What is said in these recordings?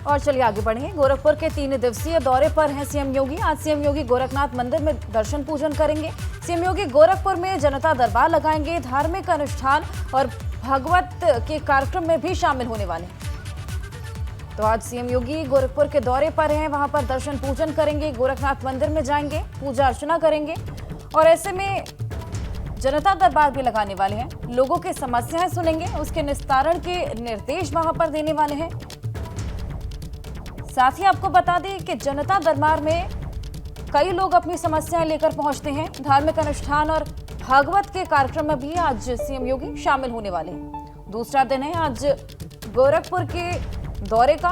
और चलिए आगे बढ़ेंगे। गोरखपुर के 3 दिवसीय दौरे पर हैं सीएम योगी। आज सीएम योगी गोरखनाथ मंदिर में दर्शन पूजन करेंगे। सीएम योगी गोरखपुर में जनता दरबार लगाएंगे। धार्मिक अनुष्ठान और भागवत के कार्यक्रम में भी शामिल होने वाले हैं। तो आज सीएम योगी गोरखपुर के दौरे पर हैं, वहां पर दर्शन पूजन करेंगे, गोरखनाथ मंदिर में जाएंगे, पूजा अर्चना करेंगे और ऐसे में जनता दरबार भी लगाने वाले हैं। लोगों की समस्याएं सुनेंगे, उसके निस्तारण के निर्देश वहां पर देने वाले हैं। साथ ही आपको बता दें कि जनता दरबार में कई लोग अपनी समस्याएं लेकर पहुंचते हैं। धार्मिक अनुष्ठान और भागवत के कार्यक्रम में भी आज सीएम योगी शामिल होने वाले हैं। दूसरा दिन है आज गोरखपुर के दौरे का।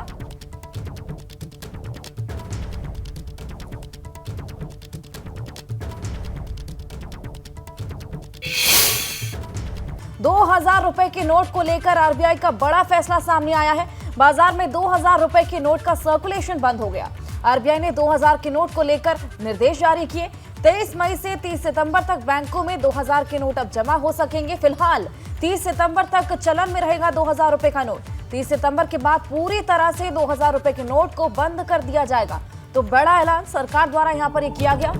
₹2000 के नोट को लेकर आरबीआई का बड़ा फैसला सामने आया है। बाजार में ₹2000 के नोट का सर्कुलेशन बंद हो गया। आरबीआई ने 2000 के नोट को लेकर निर्देश जारी किए। 23 मई से 30 सितंबर तक बैंकों में 2000 के नोट अब जमा हो सकेंगे। फिलहाल 30 सितंबर तक चलन में रहेगा ₹2000 का नोट। 30 सितंबर के बाद पूरी तरह से ₹2000 के नोट को बंद कर दिया जाएगा। तो बड़ा ऐलान सरकार द्वारा यहां पर किया गया।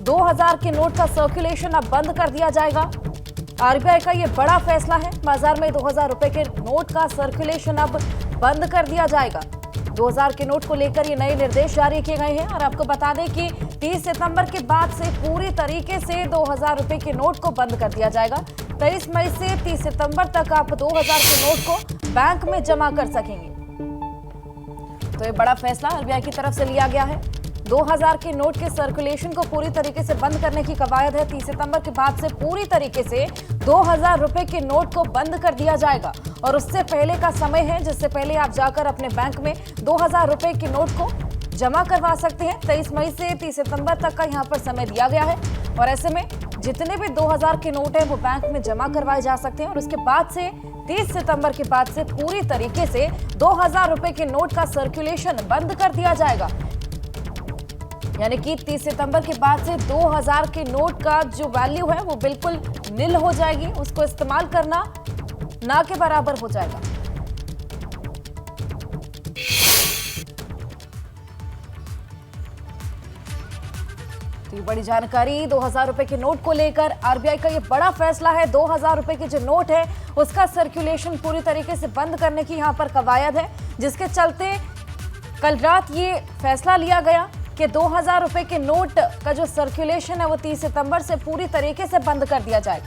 2000 के नोट का सर्कुलेशन अब बंद कर दिया जाएगा। आरबीआई का ये बड़ा फैसला है। बाजार में ₹2000 के नोट का सर्कुलेशन अब बंद कर दिया जाएगा। 2000 के नोट को लेकर ये नए निर्देश जारी किए गए हैं और आपको बता दें कि 30 सितंबर के बाद से पूरी तरीके से ₹2000 के नोट को बंद कर दिया जाएगा। 23 मई से 30 सितंबर तक आप 2000 के नोट को बैंक में जमा कर सकेंगे। तो ये बड़ा फैसला आरबीआई की तरफ से लिया गया है। 2000 के नोट के सर्कुलेशन को पूरी तरीके से बंद करने की कवायद है। 30 सितंबर के बाद से पूरी तरीके से ₹2000 के नोट को बंद कर दिया जाएगा और उससे पहले का समय है जिससे पहले आप जाकर अपने बैंक में ₹2000 के नोट को जमा करवा सकते हैं। 23 मई से 30 सितंबर तक का यहाँ पर समय दिया गया है और ऐसे में जितने भी 2000 के नोट हैं वो बैंक में जमा करवाए जा सकते हैं और उसके बाद से 30 सितंबर के बाद से पूरी तरीके से ₹2000 के नोट का सर्कुलेशन बंद कर दिया जाएगा। यानी कि 30 सितंबर के बाद से 2000 के नोट का जो वैल्यू है वो बिल्कुल नील हो जाएगी। उसको इस्तेमाल करना ना के बराबर हो जाएगा। तो ये बड़ी जानकारी ₹2000 के नोट को लेकर आरबीआई का ये बड़ा फैसला है। ₹2000 के जो नोट है उसका सर्कुलेशन पूरी तरीके से बंद करने की यहाँ पर कवायद है, जिसके चलते कल रात ये फैसला लिया गया कि ₹2000 के नोट का जो सर्कुलेशन है वो 30 सितंबर से पूरी तरीके से बंद कर दिया जाएगा।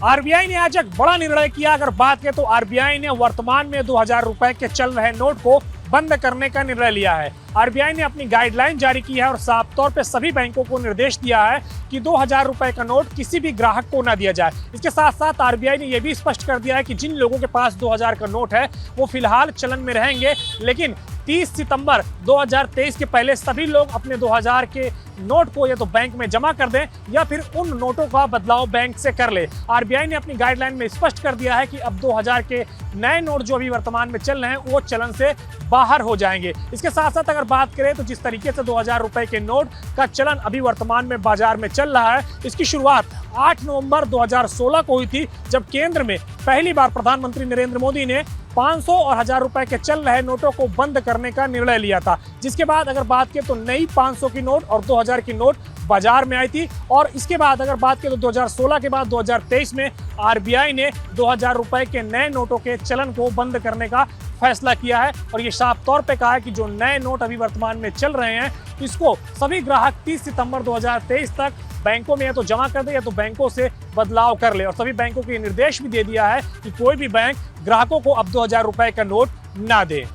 आरबीआई ने आज एक बड़ा निर्णय किया। अगर बात करें तो आरबीआई ने वर्तमान में ₹2000 के चल रहे नोट को बंद करने का निर्णय लिया है। आरबीआई ने अपनी गाइडलाइन जारी की है और साफ तौर पे सभी बैंकों को निर्देश दिया है कि ₹2000 का नोट किसी भी ग्राहक को ना दिया जाए। इसके साथ साथ आरबीआई ने यह भी स्पष्ट कर दिया है कि जिन लोगों के पास 2000 का नोट है वो फिलहाल चलन में रहेंगे, लेकिन 30 सितंबर 2023 के पहले सभी लोग अपने 2000 के नोट को या तो बैंक में जमा कर दें या फिर उन नोटों का बदलाव बैंक से कर ले। आरबीआई ने अपनी गाइडलाइन में स्पष्ट कर दिया है कि अब 2000 के नए नोट जो अभी वर्तमान में चल रहे हैं वो चलन से बाहर हो जाएंगे। इसके साथ साथ अगर बात करें तो जिस तरीके से ₹2000 के नोट का चलन अभी वर्तमान में बाजार में चल रहा है, इसकी शुरुआत 8 नवंबर 2016 को हुई थी, जब केंद्र में पहली बार प्रधानमंत्री नरेंद्र मोदी ने 500 और ₹1000 के चल रहे नोटों को बंद करने का निर्णय लिया था। जिसके बाद अगर बात करें तो नई 500 की नोट और 2000 की नोट बाजार में आई थी और इसके बाद अगर बात करें तो 2016 के बाद 2023 में आरबीआई ने ₹2000 के नए नोटों के चलन को बंद करने का फैसला किया है और ये साफ तौर पे कहा है कि जो नए नोट अभी वर्तमान में चल रहे हैं इसको सभी ग्राहक 30 सितंबर 2023 तक बैंकों में या तो जमा कर दे या तो बैंकों से बदलाव कर ले। और सभी बैंकों को ये निर्देश भी दे दिया है कि कोई भी बैंक ग्राहकों को अब ₹2000 का नोट ना दे।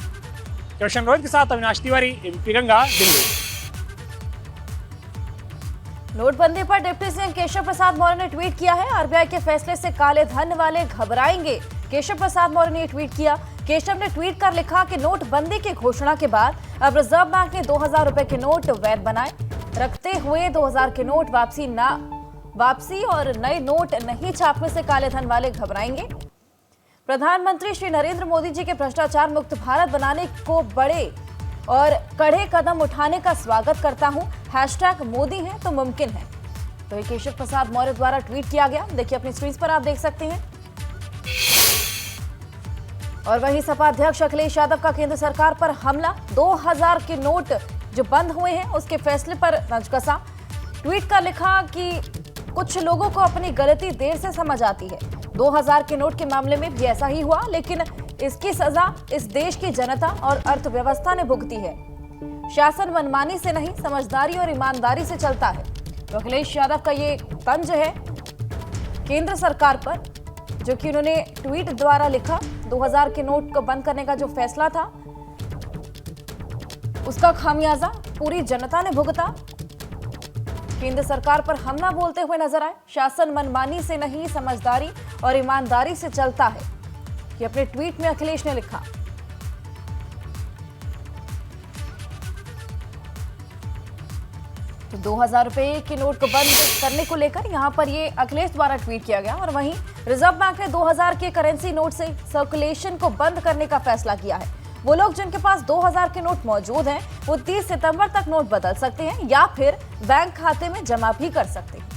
कृष्ण रोहित के साथ अविनाश तिवारी, एबीपी गंगा, दिल्ली। नोटबंदी पर डिप्टी सीएम केशव प्रसाद मौर्य ने ट्वीट किया है। आरबीआई के फैसले से काले धन वाले घबराएंगे, केशव प्रसाद मौर्य ने ट्वीट किया। केशव ने ट्वीट कर लिखा कि नोटबंदी की घोषणा के बाद अब रिजर्व बैंक ने ₹2000 के नोट वैध बनाए रखते हुए 2000 के नोट वापसी और नए नोट नहीं छापने से काले धन वाले घबराएंगे। प्रधानमंत्री श्री नरेंद्र मोदी जी के भ्रष्टाचार मुक्त भारत बनाने को बड़े और कड़े कदम उठाने का स्वागत करता हूं। #मोदी है तो मुमकिन है। तो ये केशव प्रसाद मौर्य द्वारा ट्वीट किया गया। देखिए अपनी स्क्रीन पर आप देख सकते हैं। और वहीं सपा अध्यक्ष अखिलेश यादव का केंद्र सरकार पर हमला, 2000 के नोट जो बंद हुए हैं उसके फैसले पर नजकसा। ट्वीट कर लिखा कि कुछ लोगों को अपनी गलती देर से समझ आती है। 2000 के नोट के मामले में भी ऐसा ही हुआ, लेकिन इसकी सजा इस देश की जनता और अर्थव्यवस्था ने भुगती है। शासन मनमानी से नहीं, समझदारी और ईमानदारी से चलता है। तो अखिलेश यादव का ये तंज है केंद्र सरकार पर, जो कि उन्होंने ट्वीट द्वारा लिखा। 2000 के नोट को बंद करने का जो फैसला था उसका खामियाजा पूरी जनता ने भुगता। केंद्र सरकार पर हमला बोलते हुए नजर आए। शासन मनमानी से नहीं, समझदारी और ईमानदारी से चलता है, ये अपने ट्वीट में अखिलेश ने लिखा। तो 2000 रुपए के नोट को बंद करने को लेकर यहां पर ये अखिलेश द्वारा ट्वीट किया गया। और वहीं रिजर्व बैंक ने 2000 के करेंसी नोट से सर्कुलेशन को बंद करने का फैसला किया है। वो लोग जिनके पास 2000 के नोट मौजूद हैं, वो 30 सितंबर तक नोट बदल सकते हैं या फिर बैंक खाते में जमा भी कर सकते हैं।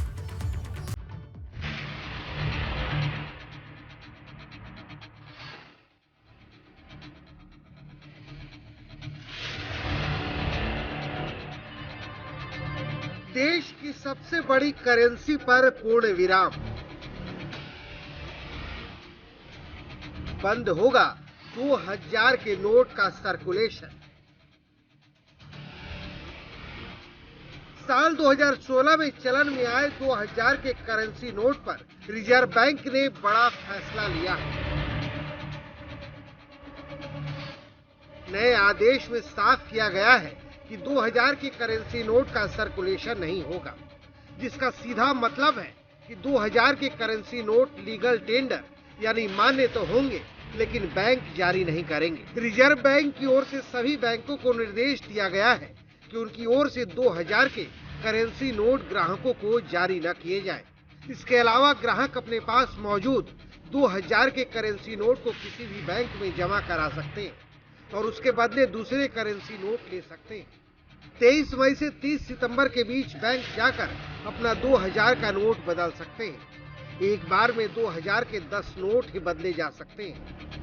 देश की सबसे बड़ी करेंसी पर पूर्ण विराम। बंद होगा 2000 के नोट का सर्कुलेशन। साल 2016 में चलन में आए 2000 के करेंसी नोट पर रिजर्व बैंक ने बड़ा फैसला लिया है। नए आदेश में साफ किया गया है कि 2000 के करेंसी नोट का सर्कुलेशन नहीं होगा, जिसका सीधा मतलब है कि 2000 के करेंसी नोट लीगल टेंडर यानी मान्य तो होंगे, लेकिन बैंक जारी नहीं करेंगे। रिजर्व बैंक की ओर से सभी बैंकों को निर्देश दिया गया है कि उनकी ओर से 2000 के करेंसी नोट ग्राहकों को जारी न किए जाएं। इसके अलावा ग्राहक अपने पास मौजूद 2000 के करेंसी नोट को किसी भी बैंक में जमा करा सकते हैं और उसके बदले दूसरे करेंसी नोट ले सकते हैं। 23 मई से 30 सितंबर के बीच बैंक जाकर अपना 2000 का नोट बदल सकते हैं। एक बार में 2000 के 10 नोट ही बदले जा सकते हैं।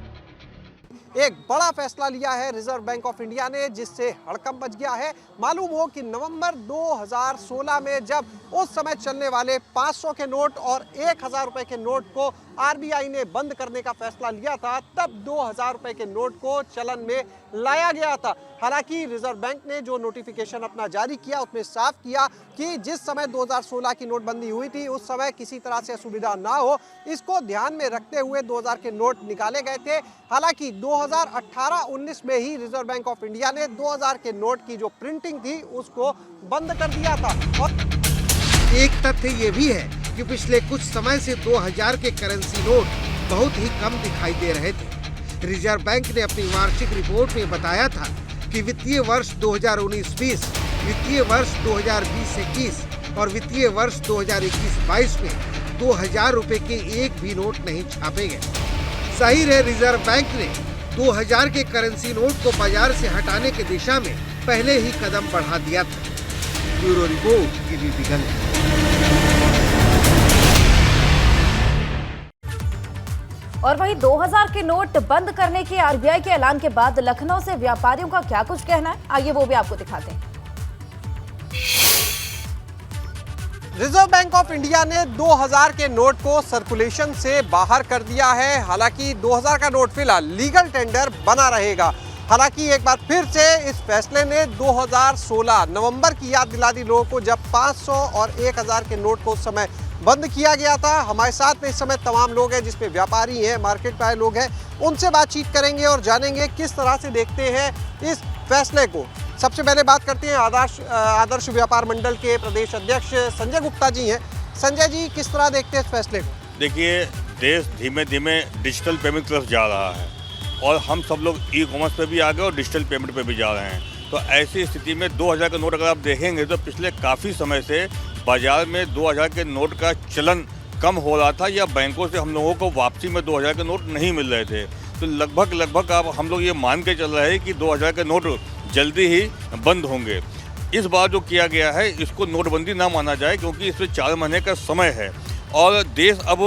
एक बड़ा फैसला लिया है रिजर्व बैंक ऑफ इंडिया ने, जिससे हड़कंप मच गया है। मालूम हो कि नवंबर 2016 में जब उस समय चलने वाले 500 के नोट और 1000 रुपए के नोट को आरबीआई ने बंद करने का फैसला लिया था, तब 2000 रुपए के नोट को चलन में लाया गया था। हालांकि रिजर्व बैंक ने जो नोटिफिकेशन अपना जारी किया उसमें साफ किया कि जिस समय 2016 की नोटबंदी हुई थी उस समय किसी तरह से असुविधा ना हो, इसको ध्यान में रखते हुए 2000 के नोट निकाले गए थे। हालांकि 2018-19 में ही रिजर्व बैंक ऑफ इंडिया ने 2000 के नोट की जो प्रिंटिंग थी उसको बंद कर दिया था। और एक तथ्य ये भी है कि पिछले कुछ समय से 2000 के करेंसी नोट बहुत ही कम दिखाई दे रहे थे। रिजर्व बैंक ने अपनी वार्षिक रिपोर्ट में बताया था कि वित्तीय वर्ष 2019-20, वित्तीय वर्ष 2020-21 और वित्तीय वर्ष 2021-22 में 2000 रुपए के एक भी नोट नहीं छापे गए। जाहिर है रिजर्व बैंक ने 2000 के करेंसी नोट को बाजार से हटाने की दिशा में पहले ही कदम बढ़ा दिया था। Bureau report ABP Ganga. और वहीं 2000 के नोट बंद करने के आरबीआई के ऐलान के बाद लखनऊ से व्यापारियों का क्या कुछ कहना है, आइए वो भी आपको दिखाते हैं। रिजर्व बैंक ऑफ इंडिया ने 2000 के नोट को सर्कुलेशन से बाहर कर दिया है। हालांकि 2000 का नोट फिलहाल लीगल टेंडर बना रहेगा। हालांकि एक बार फिर से इस फैसले ने 2016 नवंबर की याद दिला दी लोगों को, जब 500 और 1000 के नोट को उस समय बंद किया गया था। हमारे साथ में इस समय तमाम लोग हैं, जिसमें व्यापारी हैं, मार्केट में आए लोग हैं, उनसे बातचीत करेंगे और जानेंगे किस तरह से देखते हैं इस फैसले को। सबसे पहले बात करते हैं आदर्श व्यापार मंडल के प्रदेश अध्यक्ष संजय गुप्ता जी हैं। संजय जी, किस तरह देखते हैं इस फैसले को? देखिए, देश धीमे धीमे डिजिटल पेमेंट की तरफ जा रहा है और हम सब लोग ई कॉमर्स पे भी आ गए और डिजिटल पेमेंट पे भी जा रहे हैं। तो ऐसी स्थिति में 2000 का नोट अगर आप देखेंगे तो पिछले काफ़ी समय से बाजार में 2000 के नोट का चलन कम हो रहा था या बैंकों से हम लोगों को वापसी में 2000 के नोट नहीं मिल रहे थे। तो लगभग अब हम लोग ये मान के चल रहे हैं कि 2000 के नोट जल्दी ही बंद होंगे। इस बार जो किया गया है इसको नोटबंदी ना माना जाए, क्योंकि इसमें 4 महीने का समय है और देश अब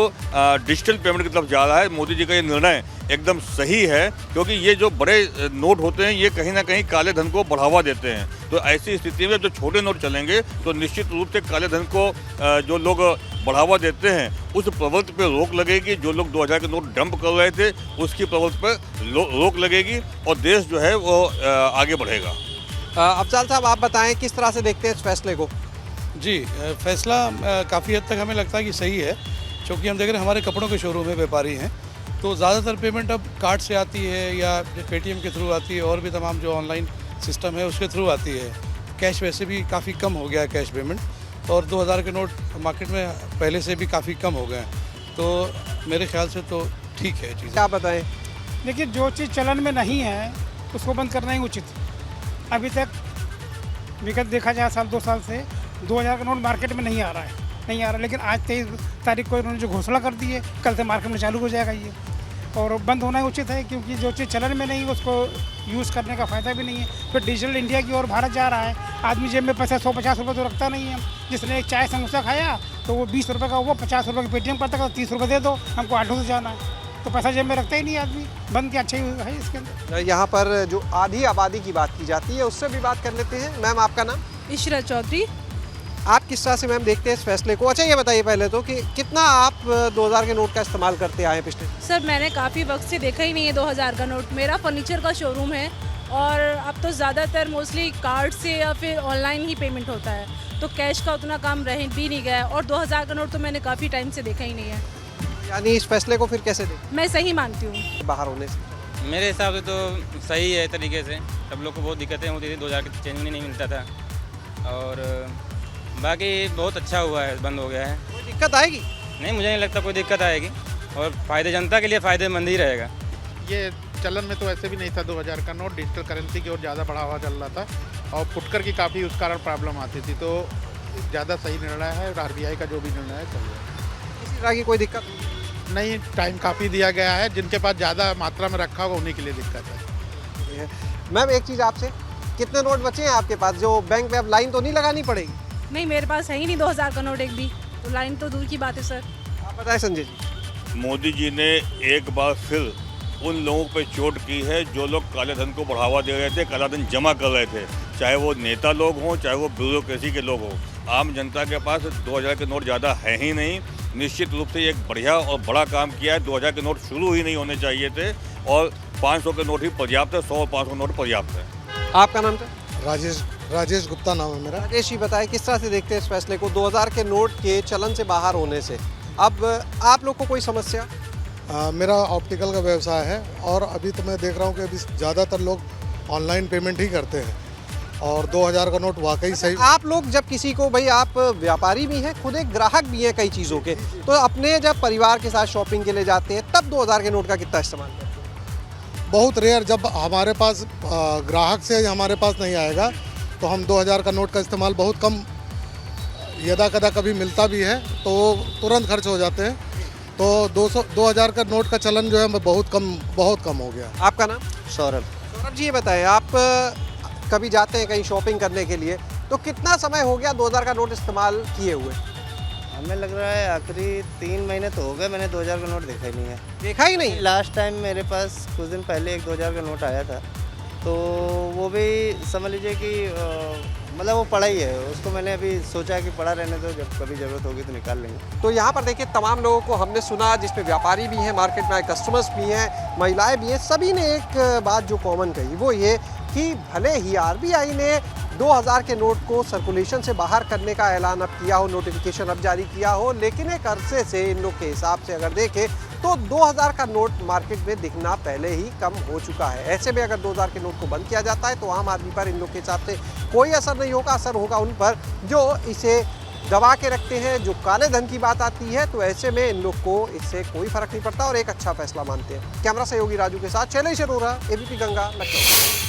डिजिटल पेमेंट की तरफ जा रहा है। मोदी जी का ये निर्णय एकदम सही है, क्योंकि ये जो बड़े नोट होते हैं ये कहीं ना कहीं काले धन को बढ़ावा देते हैं। तो ऐसी स्थिति में जो छोटे नोट चलेंगे तो निश्चित रूप से काले धन को जो लोग बढ़ावा देते हैं उस प्रवृत्ति पर रोक लगेगी। जो लोग 2000 के नोट डंप कर रहे थे उसकी प्रवृत्ति पर रोक लगेगी और देश जो है वो आगे बढ़ेगा। अफजाल साहब, आप बताएं किस तरह से देखते हैं इस फैसले को? जी, फैसला काफ़ी हद तक हमें लगता है कि सही है, क्योंकि हम देख रहे हैं हमारे कपड़ों के शोरूम में व्यापारी हैं तो ज़्यादातर पेमेंट अब कार्ड से आती है या पेटीएम के थ्रू आती है और भी तमाम जो ऑनलाइन सिस्टम है उसके थ्रू आती है। कैश वैसे भी काफ़ी कम हो गया है कैश पेमेंट, और 2000 के नोट मार्केट में पहले से भी काफ़ी कम हो गए हैं, तो मेरे ख्याल से तो ठीक है चीज़। क्या बताएं? देखिए, जो चीज़ चलन में नहीं है उसको बंद करना ही उचित। अभी तक विगत देखा जाए साल 2 साल से 2000 का नोट मार्केट में नहीं आ रहा, लेकिन आज 23 तारीख को इन्होंने जो घोषणा कर दी है कल से मार्केट में चालू हो जाएगा ये, और बंद होना ही उचित है, क्योंकि जो चीज़ चलन में नहीं है उसको यूज़ करने का फ़ायदा भी नहीं है। फिर डिजिटल इंडिया की ओर भारत जा रहा है, आदमी जेब में पैसा 150 रुपये तो रखता नहीं है। जिसने एक चाय समोसा खाया तो वो 20 रुपये का, वो 50 रुपये की पेटीएम करता है, 30 रुपये दे दो, हमको ऑटो से जाना है, तो पैसा जेब में रखता ही नहीं आदमी। बंद क्या अच्छा ही है इसके अंदर। यहाँ पर जो आधी आबादी की बात की जाती है उससे भी बात कर लेते हैं। मैम, आपका नाम? इशरत चौधरी। आप किस तरह से मैम देखते हैं इस फैसले को? अच्छा, ये बताइए पहले तो कि कितना आप 2000 के नोट का इस्तेमाल करते आए पिछले? सर, मैंने काफ़ी वक्त से देखा ही नहीं है 2000 का नोट। मेरा फर्नीचर का शोरूम है और अब तो ज़्यादातर मोस्टली कार्ड से या फिर ऑनलाइन ही पेमेंट होता है, तो कैश का उतना काम रह भी नहीं गया है, और 2000 का नोट तो मैंने काफ़ी टाइम से देखा ही नहीं है। यानी इस फैसले को फिर कैसे देखते मैं सही मानती हूँ। हैं बाहर होने से? मेरे हिसाब से तो सही है तरीके से। सब लोग को बहुत दिक्कतें होती थी, 2000 के चेंज भी नहीं मिलता था, और बाकी बहुत अच्छा हुआ है, बंद हो गया है। कोई दिक्कत आएगी? नहीं, मुझे नहीं लगता कोई दिक्कत आएगी, और फ़ायदे जनता के लिए फ़ायदेमंद ही रहेगा। ये चलन में तो ऐसे भी नहीं था 2000 का नोट, डिजिटल करेंसी की ओर ज़्यादा बढ़ावा चल रहा था और फुटकर की काफ़ी उस कारण प्रॉब्लम आती थी, तो ज़्यादा सही निर्णय है। और आरबीआई का जो भी निर्णय है चल रहा है। किसी तरह की कोई दिक्कत नहीं, टाइम काफ़ी दिया गया है, जिनके पास ज़्यादा मात्रा में रखा होगा उन्हीं के लिए दिक्कत है। मैम, एक चीज़ आपसे, कितने नोट बचे हैं आपके पास जो बैंक में अब लाइन तो नहीं लगानी पड़ेगी? नहीं, मेरे पास है ही नहीं 2000 का नोट एक भी, तो लाइन तो दूर की बात है सर। आप बताएं संजय जी। मोदी जी ने एक बार फिर उन लोगों पे चोट की है जो लोग काले धन को बढ़ावा दे रहे थे, काला धन जमा कर रहे थे, चाहे वो नेता लोग हों, चाहे वो ब्यूरोक्रेसी के लोग हों। आम जनता के पास 2000 के नोट ज़्यादा है ही नहीं। निश्चित रूप से एक बढ़िया और बड़ा काम किया है। 2000 के नोट शुरू ही नहीं होने चाहिए थे, और 500 के नोट ही पर्याप्त है, 100 और 500 नोट पर्याप्त है। आपका नाम क्या? राजेश गुप्ता नाम है मेरा। राजेश जी, बताएं किस तरह से देखते हैं इस फैसले को 2000 के नोट के चलन से बाहर होने से? अब आप लोग को कोई समस्या? मेरा ऑप्टिकल का व्यवसाय है और अभी तो मैं देख रहा हूँ कि अभी ज़्यादातर लोग ऑनलाइन पेमेंट ही करते हैं, और 2000 का नोट वाकई सही। आप लोग जब किसी को, भाई आप व्यापारी भी हैं, खुद एक ग्राहक भी हैं कई चीज़ों के, तो अपने जब परिवार के साथ शॉपिंग के लिए जाते हैं तब 2000 के नोट का कितना इस्तेमाल करते हैं? बहुत रेयर, जब हमारे पास ग्राहक से हमारे पास नहीं आएगा तो हम 2000 का नोट का इस्तेमाल बहुत कम, यदा कदा कभी मिलता भी है तो वो तुरंत खर्च हो जाते हैं। तो 2000 का नोट का चलन जो है बहुत कम हो गया। आपका नाम? सौरभ। सौरभ जी, ये बताएं, आप कभी जाते हैं कहीं शॉपिंग करने के लिए, तो कितना समय हो गया 2000 का नोट इस्तेमाल किए हुए? हमें लग रहा है आखिरी 3 महीने तो हो गए, मैंने 2000 का नोट देखा ही नहीं है। देखा ही नहीं? लास्ट टाइम मेरे पास कुछ दिन पहले एक 2000 का नोट आया था, तो वो भी समझ लीजिए कि मतलब वो पड़ा ही है, उसको मैंने अभी सोचा कि पड़ा रहने दो, जब कभी ज़रूरत होगी तो निकाल लेंगे। तो यहाँ पर देखिए, तमाम लोगों को हमने सुना, जिसमें व्यापारी भी हैं, मार्केट में आए कस्टमर्स भी हैं, महिलाएं भी हैं, सभी ने एक बात जो कॉमन कही वो ये कि भले ही आरबीआई ने 2000 के नोट को सर्कुलेशन से बाहर करने का ऐलान अब किया हो, नोटिफिकेशन अब जारी किया हो, लेकिन एक अरसे से इन लोग के हिसाब से अगर देखें तो 2000 का नोट मार्केट में दिखना पहले ही कम हो चुका है। ऐसे में अगर 2000 के नोट को बंद किया जाता है तो आम आदमी पर इन लोग के हिसाब से कोई असर नहीं होगा। असर होगा उन पर जो इसे दबा के रखते हैं, जो काले धन की बात आती है, तो ऐसे में इन लोग को इससे कोई फर्क नहीं पड़ता और एक अच्छा फैसला मानते हैं। कैमरा सहयोगी राजू के साथ शैलेश अरोरा, एबीपी गंगा, लखनऊ।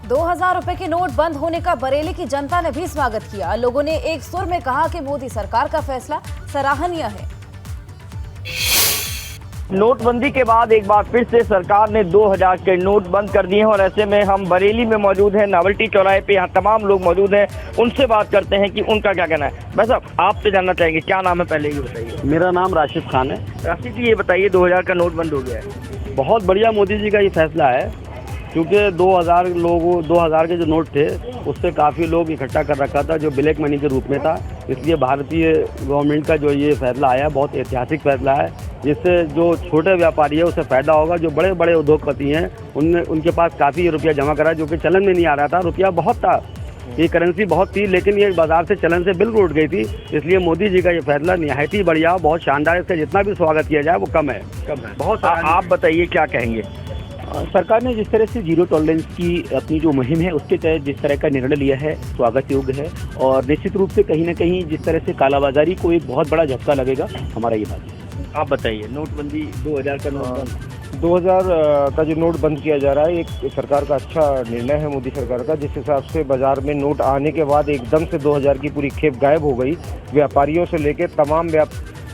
2000 रुपए के नोट बंद होने का बरेली की जनता ने भी स्वागत किया। लोगों ने एक सुर में कहा कि मोदी सरकार का फैसला सराहनीय है। नोटबंदी के बाद एक बार फिर से सरकार ने 2000 के नोट बंद कर दिए हैं और ऐसे में हम बरेली में मौजूद हैं, नावल्टी चौराहे पे। यहाँ तमाम लोग मौजूद हैं, उनसे बात करते हैं कि उनका क्या कहना है। भाई साहब, आपसे जानना चाहेंगे, क्या नाम है पहले ये बताइए। मेरा नाम राशिद खान है। राशिद जी, ये बताइए 2000 का नोट बंद हो गया है। बहुत बढ़िया मोदी जी का ये फैसला है, क्योंकि 2000 के जो नोट थे उससे काफ़ी लोग इकट्ठा कर रखा था जो ब्लैक मनी के रूप में था। इसलिए भारतीय गवर्नमेंट का जो ये फैसला आया बहुत ऐतिहासिक फैसला है, जिससे जो छोटे व्यापारी है उसे फ़ायदा होगा। जो बड़े बड़े उद्योगपति हैं उनके पास काफ़ी रुपया जमा करा, जो कि चलन में नहीं आ रहा था। रुपया बहुत था, ये करेंसी बहुत थी, लेकिन ये बाजार से चलन से बिल्कुल उठ गई थी। इसलिए मोदी जी का ये फैसला निहायत ही बढ़िया, बहुत शानदार। इसका जितना भी स्वागत किया जाए वो कम है बहुत। आप बताइए क्या कहेंगे। सरकार ने जिस तरह से जीरो टॉलरेंस की अपनी जो मुहिम है उसके तहत जिस तरह का निर्णय लिया है स्वागत योग्य है, और निश्चित रूप से कहीं ना कहीं जिस तरह से कालाबाजारी को एक बहुत बड़ा झटका लगेगा, हमारा ये बात है। आप बताइए, नोटबंदी 2000 का नोट बंद 2000 का जो नोट बंद किया जा रहा है, एक सरकार का अच्छा निर्णय है मोदी सरकार का, जिस हिसाब से बाजार में नोट आने के बाद एकदम से 2000 की पूरी खेप गायब हो गई। व्यापारियों से लेकर तमाम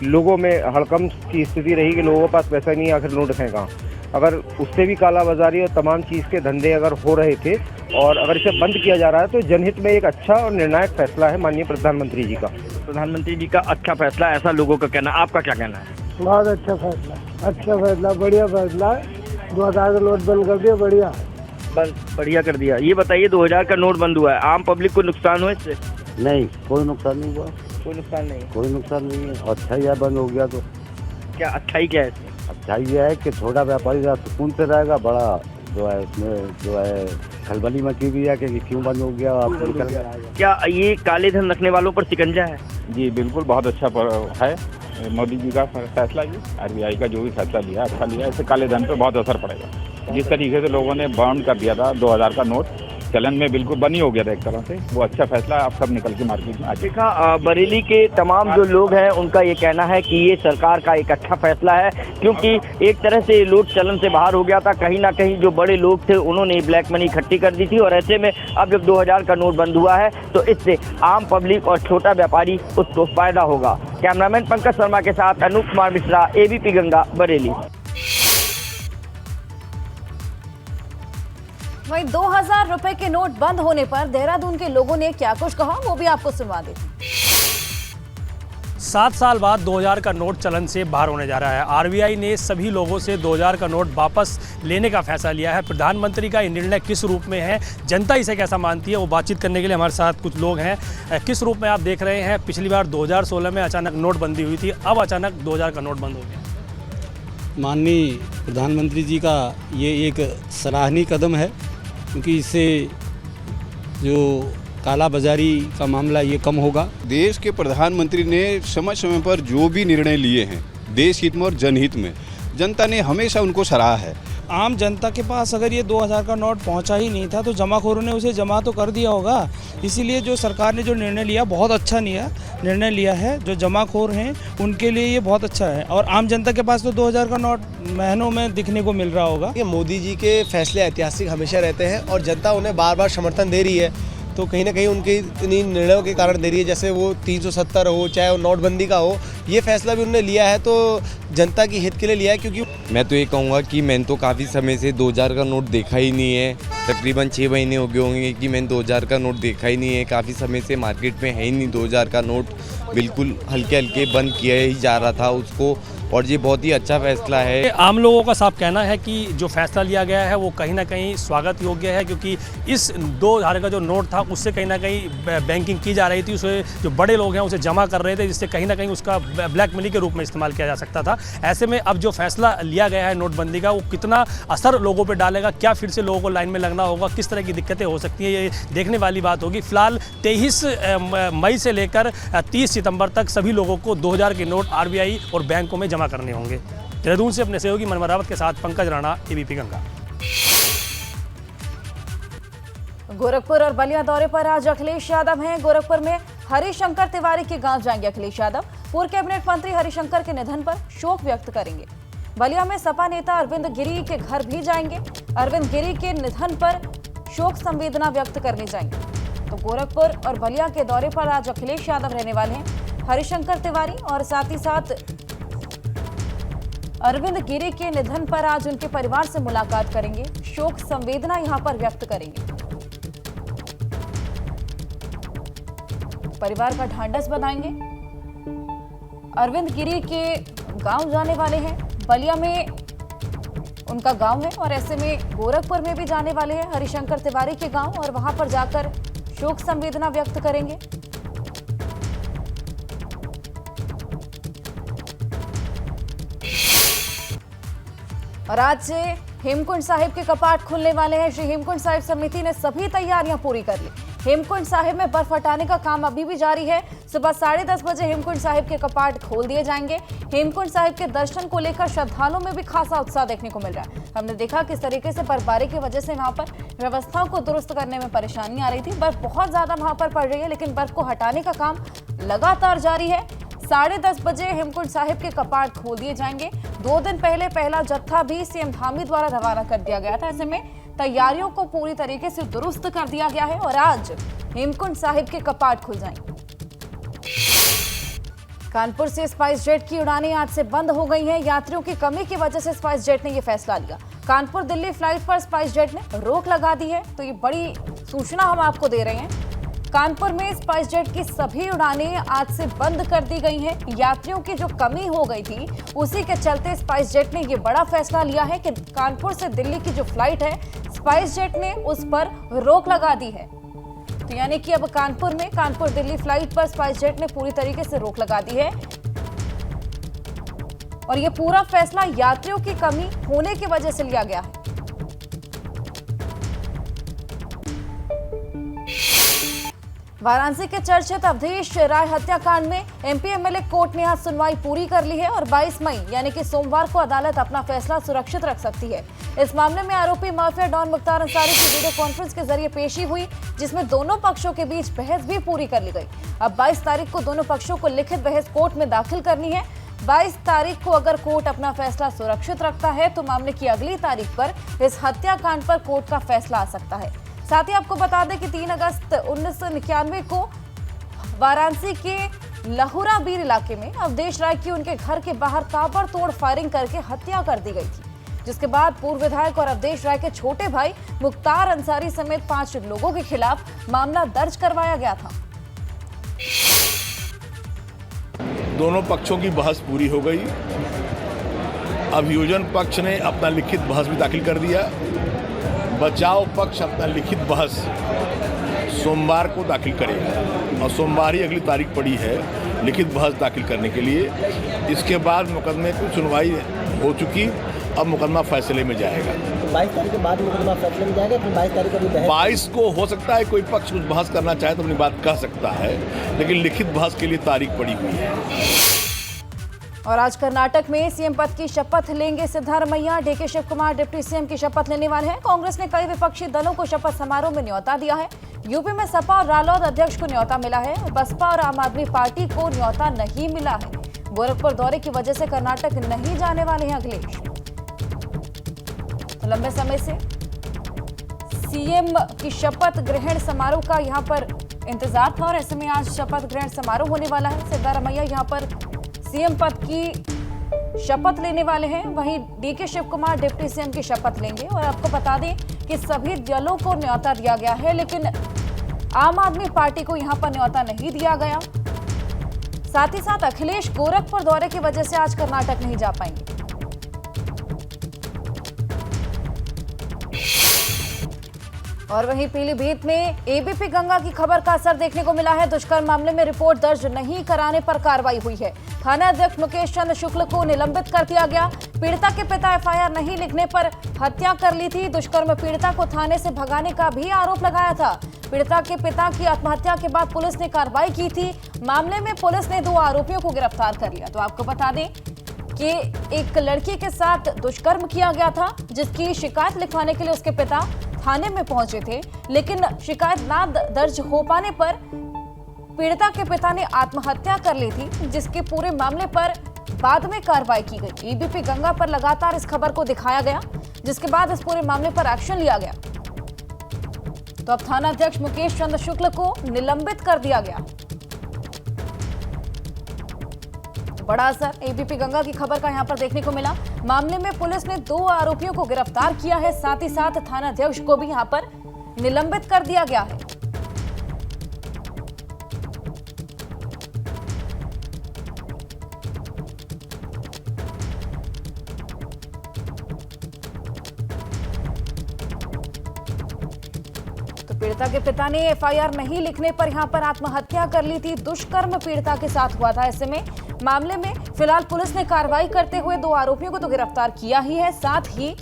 लोगों में हड़कंप की स्थिति रही कि लोगों के पास पैसा नहीं, आखिर नोट है कहाँ। अगर उससे भी कालाबाजारी और तमाम चीज़ के धंधे अगर हो रहे थे और अगर इसे बंद किया जा रहा है तो जनहित में एक अच्छा और निर्णायक फैसला है माननीय प्रधानमंत्री जी का। प्रधानमंत्री जी का अच्छा फैसला, ऐसा लोगों का कहना। आपका क्या कहना है? बहुत अच्छा फैसला, बढ़िया फैसला है। 2000 का नोट बंद कर दिया, बढ़िया कर दिया। ये बताइए 2000 का नोट बंद हुआ है, आम पब्लिक को नुकसान हुआ इससे? नहीं, कोई नुकसान नहीं हुआ। कोई नुकसान नहीं? कोई नुकसान नहीं है। अच्छा ही है बंद हो गया तो। क्या अच्छाई क्या है इसमें? अच्छाई ये है कि छोटा व्यापारी सुकून से रहेगा, बड़ा जो है उसमें जो है खलबली मची हुई है कि क्यों बंद हो गया, आप निकल गया। क्या ये काले धन रखने वालों पर शिकंजा है? जी बिल्कुल, बहुत अच्छा है मोदी जी का फैसला। ये RBI का जो भी फैसला लिया अच्छा लिया, इससे काले धन पे बहुत असर पड़ेगा। जिस तरीके से लोगों ने बंद कर दिया था 2000 का नोट, चलन में बिल्कुल बनी हो गया था एक तरह से, वो अच्छा फैसला आप सब निकल के मार्केट में आ देखा। बरेली के तमाम जो लोग हैं उनका ये कहना है कि ये सरकार का एक अच्छा फैसला है, क्योंकि एक तरह से नोट चलन से बाहर हो गया था। कहीं ना कहीं जो बड़े लोग थे उन्होंने ब्लैक मनी इकट्ठी कर दी थी, और ऐसे में अब जब 2000 का नोट बंद हुआ है तो इससे आम पब्लिक और छोटा व्यापारी उसको फायदा होगा। कैमरामैन पंकज शर्मा के साथ अनूप कुमार मिश्रा, ABP गंगा, बरेली। वहीं 2000 रुपए के नोट बंद होने पर देहरादून के लोगों ने क्या कुछ कहा, वो भी आपको सुनवा देते हैं। 7 साल बाद 2000 का नोट चलन से बाहर होने जा रहा है। RBI ने सभी लोगों से 2000 का नोट वापस लेने का फैसला लिया है। प्रधानमंत्री का ये निर्णय किस रूप में है, जनता इसे कैसा मानती है, वो बातचीत करने के लिए हमारे साथ कुछ लोग हैं। किस रूप में आप देख रहे हैं? पिछली बार 2016 में अचानक नोटबंदी हुई थी, अब अचानक 2000 का नोट बंद हो गया। माननीय प्रधानमंत्री जी का ये एक सराहनीय कदम है, क्योंकि इससे जो काला बाजारी का मामला ये कम होगा। देश के प्रधानमंत्री ने समय समय पर जो भी निर्णय लिए हैं देश हित में और जनहित में, जनता ने हमेशा उनको सराहा है। आम जनता के पास अगर ये 2000 का नोट पहुंचा ही नहीं था तो जमाखोरों ने उसे जमा तो कर दिया होगा। इसीलिए जो सरकार ने जो निर्णय लिया बहुत अच्छा निर्णय लिया है। जो जमाखोर हैं उनके लिए ये बहुत अच्छा है, और आम जनता के पास तो 2000 का नोट महीनों में दिखने को मिल रहा होगा। ये मोदी जी के फैसले ऐतिहासिक हमेशा रहते हैं और जनता उन्हें बार बार समर्थन दे रही है, तो कहीं ना कहीं उनके इन्हीं निर्णयों के कारण दे रही है। जैसे वो 370 हो, चाहे वो नोटबंदी का हो, ये फैसला भी उन्होंने लिया है तो जनता की हित के लिए लिया है। क्योंकि मैं तो ये कहूँगा कि मैंने तो काफ़ी समय से 2000 का नोट देखा ही नहीं है। तकरीबन 6 महीने हो गए होंगे कि मैंने 2000 का नोट देखा ही नहीं है। काफ़ी समय से मार्केट में है ही नहीं 2000 का नोट, बिल्कुल हल्के हल्के बंद किया ही जा रहा था उसको, और ये बहुत ही अच्छा फैसला है। आम लोगों का साफ कहना है कि जो फैसला लिया गया है वो कहीं ना कहीं स्वागत योग्य है, क्योंकि इस 2000 का जो नोट था उससे कहीं ना कहीं बैंकिंग की जा रही थी, उसे जो बड़े लोग हैं उसे जमा कर रहे थे, जिससे कहीं ना कहीं उसका ब्लैक मनी के रूप में इस्तेमाल किया जा सकता था। ऐसे में अब जो फैसला लिया गया है नोटबंदी का, वो कितना असर लोगों पर डालेगा, क्या फिर से लोगों को लाइन में लगना होगा, किस तरह की दिक्कतें हो सकती हैं, ये देखने वाली बात होगी। फिलहाल 23 मई से लेकर 30 सितंबर तक सभी लोगों को 2000 के नोट RBI और बैंकों में जमा करने होंगे। देहरादून से अपने सहयोगी मनमर रावत के साथ पंकज राणा, ABP गंगा। गोरखपुर और बलिया दौरे पर आज अखिलेश यादव हैं। गोरखपुर में हरिशंकर तिवारी के गांव जाएंगे अखिलेश यादव। पूर्व कैबिनेट मंत्री हरिशंकर के निधन पर शोक व्यक्त करेंगे। बलिया में सपा नेता अरविंद गिरी के घर भी जाएंगे। अरविंद गिरी के निधन पर शोक संवेदना व्यक्त करने जाएंगे। तो गोरखपुर और बलिया के दौरे पर आज अखिलेश यादव रहने वाले हैं। हरिशंकर तिवारी और साथ ही साथ अरविंद गिरी के निधन पर आज उनके परिवार से मुलाकात करेंगे, शोक संवेदना यहां पर व्यक्त करेंगे। परिवार का ढांढस बधाएंगे। अरविंद गिरी के गांव जाने वाले हैं, बलिया में उनका गांव है और ऐसे में गोरखपुर में भी जाने वाले हैं हरिशंकर तिवारी के गांव और वहां पर जाकर शोक संवेदना व्यक्त करेंगे। और आज से हेमकुंड साहिब के कपाट खुलने वाले हैं। श्री हेमकुंड साहिब समिति ने सभी तैयारियां पूरी कर ली। हेमकुंड साहिब में बर्फ हटाने का काम अभी भी जारी है। सुबह 10:30 बजे हेमकुंड साहिब के कपाट खोल दिए जाएंगे। हेमकुंड साहिब के दर्शन को लेकर श्रद्धालुओं में भी खासा उत्साह देखने को मिल रहा है। हमने देखा किस तरीके से बर्फबारी की वजह से वहां पर व्यवस्थाओं को दुरुस्त करने में परेशानी आ रही थी। बर्फ बहुत ज्यादा वहां पर पड़ रही है, लेकिन बर्फ को हटाने का काम लगातार जारी है। 10:30 बजे हेमकुंड साहिब के कपाट खोल दिए जाएंगे। 2 दिन पहले पहला जत्था भी सीएम धामी द्वारा रवाना कर दिया गया था। ऐसे में तैयारियों को पूरी तरीके से दुरुस्त कर दिया गया है और आज हेमकुंड साहिब के कपाट खुल जाएंगे। कानपुर से स्पाइस जेट की उड़ानें आज से बंद हो गई हैं। यात्रियों की कमी की वजह से स्पाइस जेट ने यह फैसला लिया। कानपुर दिल्ली फ्लाइट पर स्पाइस जेट ने रोक लगा दी है, तो ये बड़ी सूचना हम आपको दे रहे हैं। कानपुर में स्पाइस जेट की सभी उड़ानें आज से बंद कर दी गई हैं। यात्रियों की जो कमी हो गई थी, उसी के चलते स्पाइस जेट ने यह बड़ा फैसला लिया है कि कानपुर से दिल्ली की जो फ्लाइट है, स्पाइस जेट ने उस पर रोक लगा दी है। तो यानी कि अब कानपुर में कानपुर दिल्ली फ्लाइट पर स्पाइस जेट ने पूरी तरीके से रोक लगा दी है और यह पूरा फैसला यात्रियों की कमी होने की वजह से लिया गया है। वाराणसी के चर्चित अवधेश राय हत्याकांड में एमपी एमएलए कोर्ट ने आज सुनवाई पूरी कर ली है और 22 मई यानी कि सोमवार को अदालत अपना फैसला सुरक्षित रख सकती है। इस मामले में आरोपी माफिया डॉन मुख्तार अंसारी की वीडियो कॉन्फ्रेंस के जरिए पेशी हुई, जिसमें दोनों पक्षों के बीच बहस भी पूरी कर ली गई। अब 22 तारीख को दोनों पक्षों को लिखित बहस कोर्ट में दाखिल करनी है। 22 तारीख को अगर कोर्ट अपना फैसला सुरक्षित रखता है तो मामले की अगली तारीख पर इस हत्याकांड पर कोर्ट का फैसला आ सकता है। साथ ही आपको बता दें कि 3 अगस्त 1991 को वाराणसी के लहुरा बीर इलाके में अवधेश राय की उनके घर के बाहर ताबड़तोड़ फायरिंग करके हत्या कर दी गई थी, जिसके बाद पूर्व विधायक और अवधेश राय के छोटे भाई मुख्तार अंसारी समेत 5 लोगों के खिलाफ मामला दर्ज करवाया गया था। दोनों पक्षों की बहस पूरी हो गई। अभियोजन पक्ष ने अपना लिखित बहस भी दाखिल कर दिया। बचाव पक्ष अपना लिखित बहस सोमवार को दाखिल करेगा और सोमवार ही अगली तारीख पड़ी है लिखित बहस दाखिल करने के लिए। इसके बाद मुकदमे की सुनवाई हो चुकी, अब मुकदमा फैसले में जाएगा। तो 22 तारीख के बाद मुकदमा फैसले में जाएगा, फिर 22 तारीख को भी बहस 22 को हो सकता है कोई पक्ष कुछ बहस करना चाहे तो अपनी बात कह सकता है, लेकिन लिखित बहस के लिए तारीख पड़ी हुई है। और आज कर्नाटक में सीएम पद की शपथ लेंगे Siddaramaiah. DK Shivakumar deputy CM की शपथ लेने वाले हैं। कांग्रेस ने कई विपक्षी दलों को शपथ समारोह में न्योता दिया है। यूपी में सपा और रालोद अध्यक्ष को न्योता मिला है। बसपा और आम आदमी पार्टी को न्योता नहीं मिला है। गोरखपुर दौरे की वजह से कर्नाटक नहीं जाने वाले हैं अखिलेश। तो लंबे समय से सीएम की शपथ ग्रहण समारोह का यहां पर इंतजार था और ऐसे में आज शपथ ग्रहण समारोह होने वाला है। सिद्धारमैया यहां पर सीएम पद की शपथ लेने वाले हैं, वहीं DK Shivakumar deputy CM की शपथ लेंगे। और आपको बता दें कि सभी दलों को न्योता दिया गया है, लेकिन आम आदमी पार्टी को यहां पर न्योता नहीं दिया गया। साथ ही साथ अखिलेश गोरखपुर दौरे की वजह से आज कर्नाटक नहीं जा पाएंगे। और वहीं पीलीभीत में एबीपी गंगा की खबर का असर देखने को मिला है। दुष्कर्म मामले में रिपोर्ट दर्ज नहीं कराने पर कार्रवाई हुई है। थाना अध्यक्ष मुकेश चंद्र शुक्ल को निलंबित कर दिया गया। पीड़िता के पिता एफआईआर नहीं लिखने पर हत्या कर ली थी। दुष्कर्म पीड़िता को थाने से भगाने का भी आरोप लगाया था। पीड़िता के पिता की आत्महत्या के बाद पुलिस ने कार्रवाई की थी। मामले में पुलिस ने 2 आरोपियों को गिरफ्तार कर लिया। तो आपको बता दें कि एक लड़की के साथ दुष्कर्म किया गया था, जिसकी शिकायत लिखवाने के लिए उसके पिता थाने में पहुंचे थे, लेकिन शिकायत ना दर्ज हो पाने पर पीड़िता के पिता ने आत्महत्या कर ली थी, जिसके पूरे मामले पर बाद में कार्रवाई की गई। एबीपी गंगा पर लगातार इस खबर को दिखाया गया, जिसके बाद इस पूरे मामले पर एक्शन लिया गया। तो अब थाना अध्यक्ष मुकेश चंद्र शुक्ल को निलंबित कर दिया गया। बड़ा असर एबीपी गंगा की खबर का यहां पर देखने को मिला। मामले में पुलिस ने 2 आरोपियों को गिरफ्तार किया है, साथ ही साथ थानाध्यक्ष को भी यहां पर निलंबित कर दिया गया है। पीड़िता के पिता ने एफआईआर नहीं लिखने पर यहां पर आत्महत्या कर ली थी। दुष्कर्म पीड़िता के साथ हुआ था। ऐसे में मामले में फिलहाल पुलिस ने कार्रवाई करते हुए 2 आरोपियों को तो गिरफ्तार किया ही है, साथ ही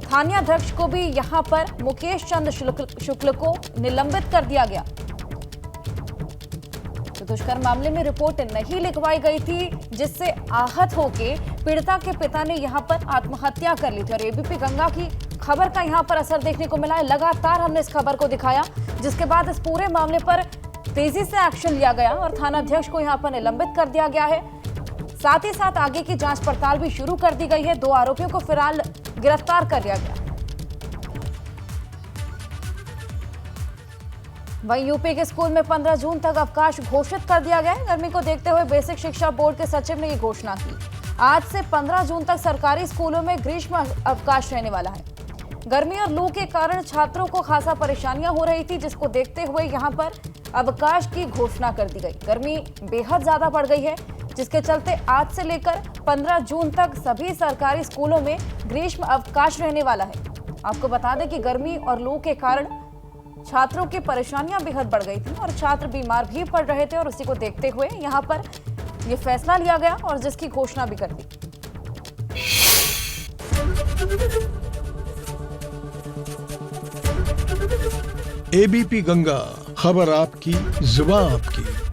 थानाध्यक्ष को भी यहां पर मुकेश चंद्र शुक्ल को निलंबित कर दिया गया। तो दुष्कर्म मामले में रिपोर्ट नहीं लिखवाई गई थी, जिससे आहत होके पीड़िता के पिता ने यहां पर आत्महत्या कर ली थी। और एबीपी गंगा की खबर का यहां पर असर देखने को मिला है। लगातार हमने इस खबर को दिखाया, जिसके बाद इस पूरे मामले पर तेजी से एक्शन लिया गया और थानाध्यक्ष को यहां पर निलंबित कर दिया गया है। साथ ही साथ आगे की जांच पड़ताल भी शुरू कर दी गई है। 2 आरोपियों को फिलहाल गिरफ्तार कर लिया गया। वहीं यूपी के स्कूल में 15 जून तक अवकाश घोषित कर दिया गया है। गर्मी को देखते हुए बेसिक शिक्षा बोर्ड के सचिव ने ये घोषणा की। आज से 15 जून तक सरकारी स्कूलों में ग्रीष्म अवकाश रहने वाला है। गर्मी और लू के कारण छात्रों को खासा परेशानियां हो रही थी, जिसको देखते हुए यहां पर अवकाश की घोषणा कर दी गई। गर्मी बेहद ज्यादा बढ़ गई है, जिसके चलते आज से लेकर 15 जून तक सभी सरकारी स्कूलों में ग्रीष्म अवकाश रहने वाला है। आपको बता दें कि गर्मी और लू के कारण छात्रों की परेशानियां बेहद बढ़ गई थी और छात्र बीमार भी पड़ रहे थे, और उसी को देखते हुए यहां पर यह फैसला लिया गया और जिसकी घोषणा भी कर दी। एबीपी गंगा, खबर आपकी, जुबान आपकी।